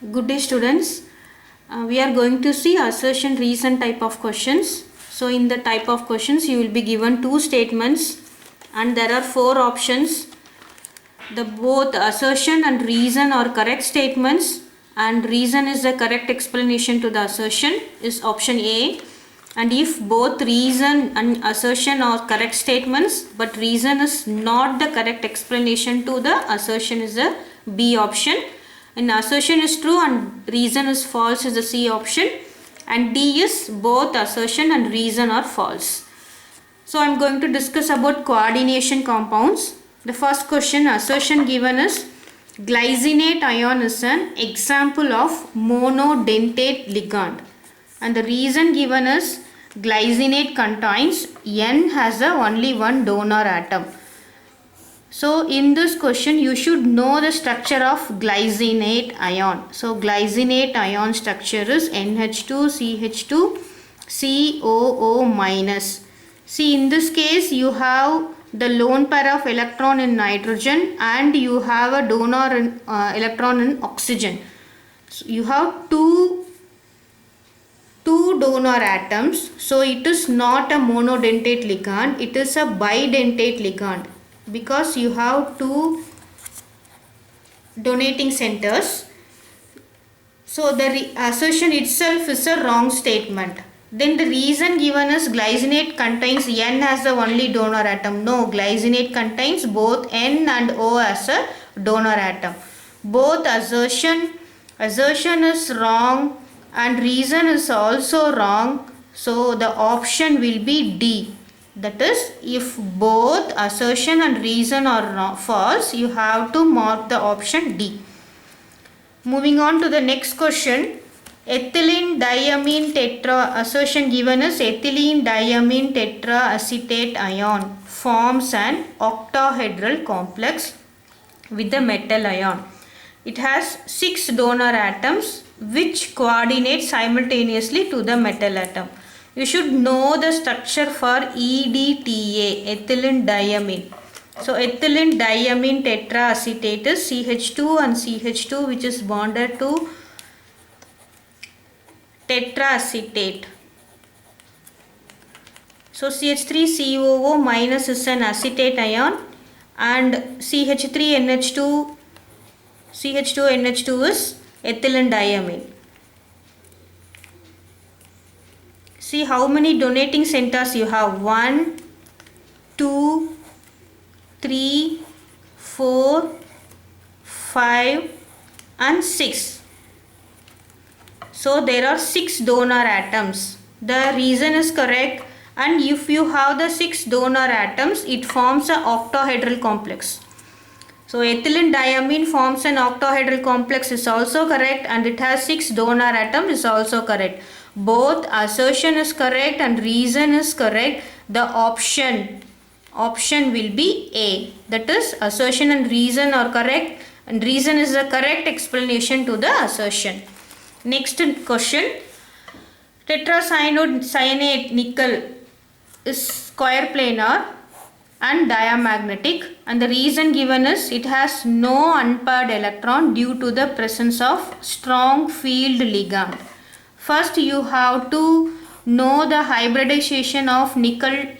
Good day students. We are going to see assertion reason type of questions. So in the type of questions you will be given two statements and there are four options. The both assertion and reason are correct statements and reason is the correct explanation to the assertion is option A. And if both reason and assertion are correct statements but reason is not the correct explanation to the assertion is the B option. And assertion is true and reason is false is the C option, and D is both assertion and reason are false. So I am going to discuss about coordination compounds. The first question, assertion given is glycinate ion is an example of monodentate ligand, and the reason given is glycinate contains N has only one donor atom. So in this question you should know the structure of glycinate ion. So glycinate ion structure is NH2CH2 COO minus. See, in this case you have the lone pair of electron in nitrogen and you have a donor electron in oxygen. So you have two donor atoms. So it is not a monodentate ligand, it is a bidentate ligand, because you have two donating centers. So the assertion itself is a wrong statement. Then the reason given is glycinate contains N as the only donor atom. No, glycinate contains both N and O as a donor atom. Both assertion is wrong and reason is also wrong. So the option will be D. That is, if both assertion and reason are false, you have to mark the option D. Moving on to the next question. Ethylene diamine tetra, assertion given is ethylene diamine tetraacetate ion forms an octahedral complex with the metal ion. It has 6 donor atoms which coordinate simultaneously to the metal atom. You should know the structure for EDTA, ethylene diamine. So ethylene diamine tetraacetate is CH2 and CH2 which is bonded to tetraacetate. So CH3COO minus is an acetate ion and CH3NH2 CH2NH2 is ethylene diamine. See how many donating centers you have. 1, 2, 3, 4, 5 and 6. So there are 6 donor atoms. The reason is correct, and if you have the 6 donor atoms, it forms an octahedral complex. So ethylene diamine forms an octahedral complex is also correct, and it has 6 donor atoms is also correct. Both assertion is correct and reason is correct. The option will be A. That is, assertion and reason are correct and reason is the correct explanation to the assertion. Next question. Tetracyanate nickel is square planar and diamagnetic, and the reason given is it has no unpaired electron due to the presence of strong field ligand. First you have to know the hybridization of nickel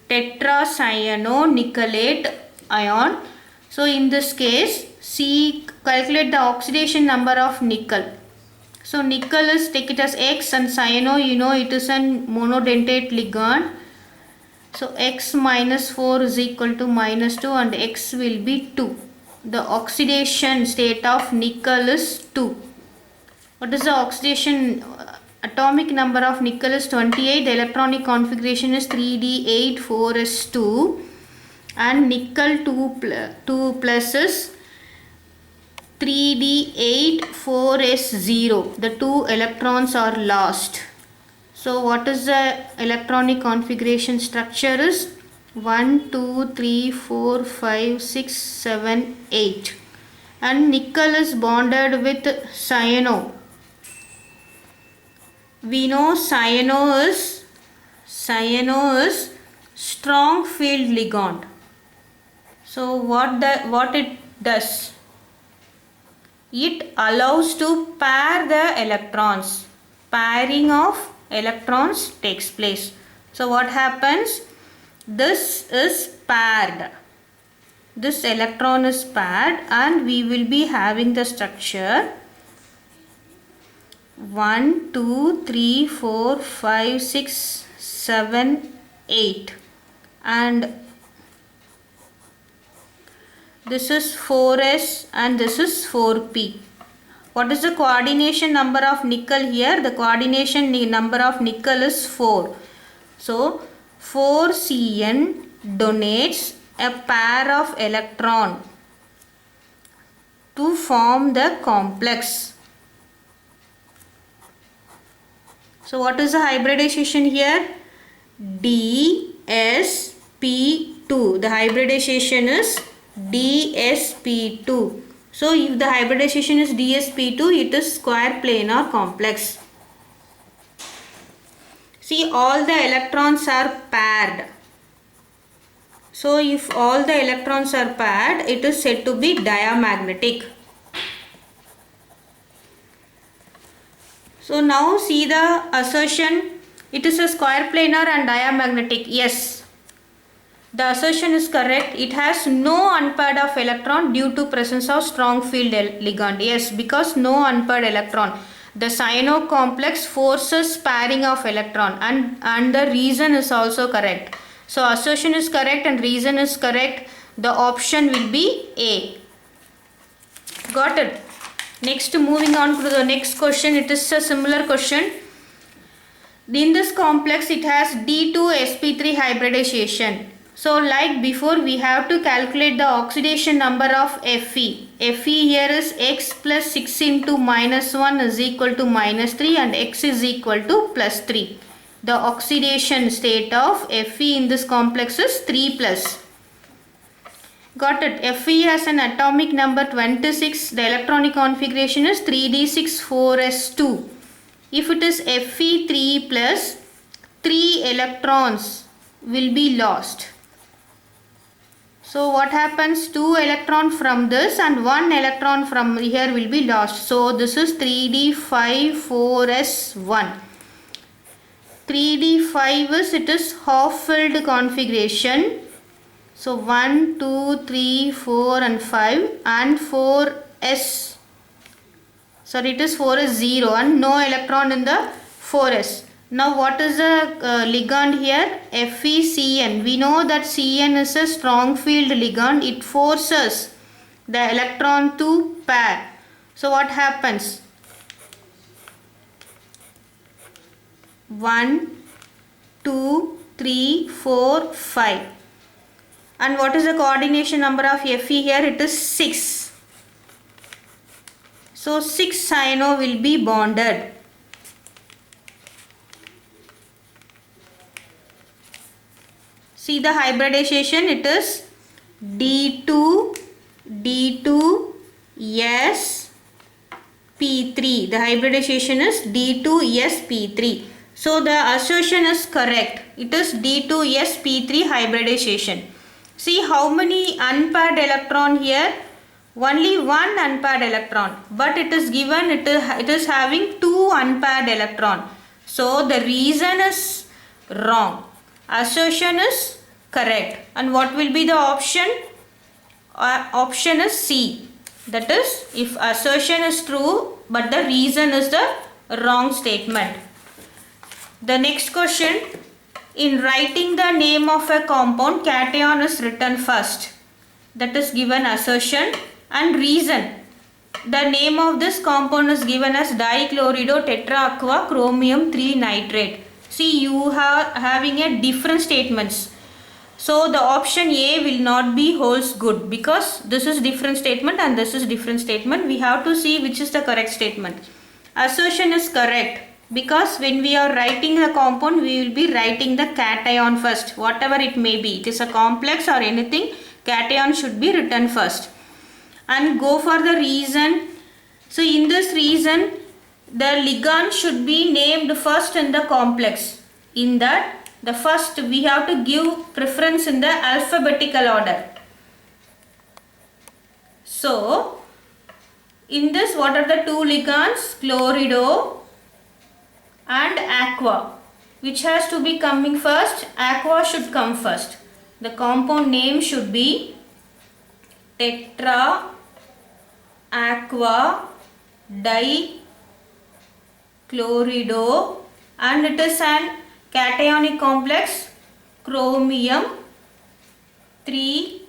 tetracyanonickelate ion. So in this case, calculate the oxidation number of nickel. So nickel is, take it as X, and cyano, you know it is a monodentate ligand. So X minus 4 is equal to minus 2 and X will be 2. The oxidation state of nickel is 2. What is the oxidation? Atomic number of nickel is 28. The electronic configuration is 3D8 4s2 and nickel 2 plus is 3D8 4s0. The 2 electrons are lost. So what is the electronic configuration structure is 1, 2, 3, 4, 5, 6, 7, 8. And nickel is bonded with cyano. We know cyano is strong field ligand. So what it does? it allows to pair the electrons. Pairing of electrons takes place. So what happens? This is paired. This electron is paired and we will be having the structure 1, 2, 3, 4, 5, 6, 7, 8 and this is 4s and this is 4p. What is the coordination number of nickel here? The coordination number of nickel is 4. So 4Cn donates a pair of electron to form the complex. So what is the hybridization here? DsP2. The hybridization is DsP2. So if the hybridization is DsP2, it is square planar complex. See, all the electrons are paired. So if all the electrons are paired, it is said to be diamagnetic. So now see the assertion. It is a square planar and diamagnetic. Yes, the assertion is correct. It has no unpaired of electron due to presence of strong field ligand. Yes, because no unpaired electron. The cyano complex forces pairing of electron and the reason is also correct. So assertion is correct and reason is correct. The option will be A. Got it? Next, moving on to the next question. It is a similar question. In this complex, it has D2sp3 hybridization. So like before, we have to calculate the oxidation number of Fe. Fe here is x plus 6 into minus 1 is equal to minus 3 and x is equal to plus 3. The oxidation state of Fe in this complex is 3 plus. Got it? Fe has an atomic number 26. The electronic configuration is 3d64s2. If it is Fe3 plus, 3 electrons will be lost. So what happens? 2 electrons from this and 1 electron from here will be lost. So this is 3d54s1. 3d5 is, it is half filled configuration. So 1, 2, 3, 4 and 5 and 4s. Sorry, it is 4s 0 and no electron in the 4s. Now what is the ligand here? FeCN. We know that Cn is a strong field ligand. It forces the electron to pair. So what happens? 1, 2, 3, 4, 5. And what is the coordination number of Fe here? It is 6. So 6 cyano will be bonded. See the hybridization, it is D2, D2sp3. The hybridization is D2sp3. So the assertion is correct. It is D2sp3 hybridization. See how many unpaired electron here? Only one unpaired electron, but it is given it is having 2 unpaired electron. So the reason is wrong. Assertion is correct. And what will be the option? Option is C. That is, if assertion is true but the reason is the wrong statement. The next question. In writing the name of a compound, cation is written first. That is given assertion and reason. The name of this compound is given as dichlorido tetraaqua chromium 3 nitrate. See, you are having a different statements. So the option A will not be holds good because this is different statement and this is different statement. We have to see which is the correct statement. Assertion is correct because when we are writing the compound, we will be writing the cation first, whatever it may be. It is a complex or anything, cation should be written first. And go for the reason. So in this reason, the ligand should be named first in the complex. In that, the first we have to give preference in the alphabetical order. So In this, what are the two ligands? Chlorido and aqua. Which has to be coming first? Aqua should come first. The compound name should be tetra aqua dichlorido, and it is an cationic complex chromium 3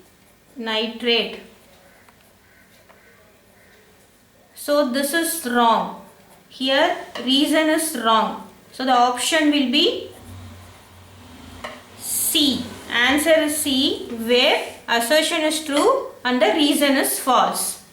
nitrate. So this is wrong. Here reason is wrong. So the option will be C. Answer is C, where assertion is true and the reason is false.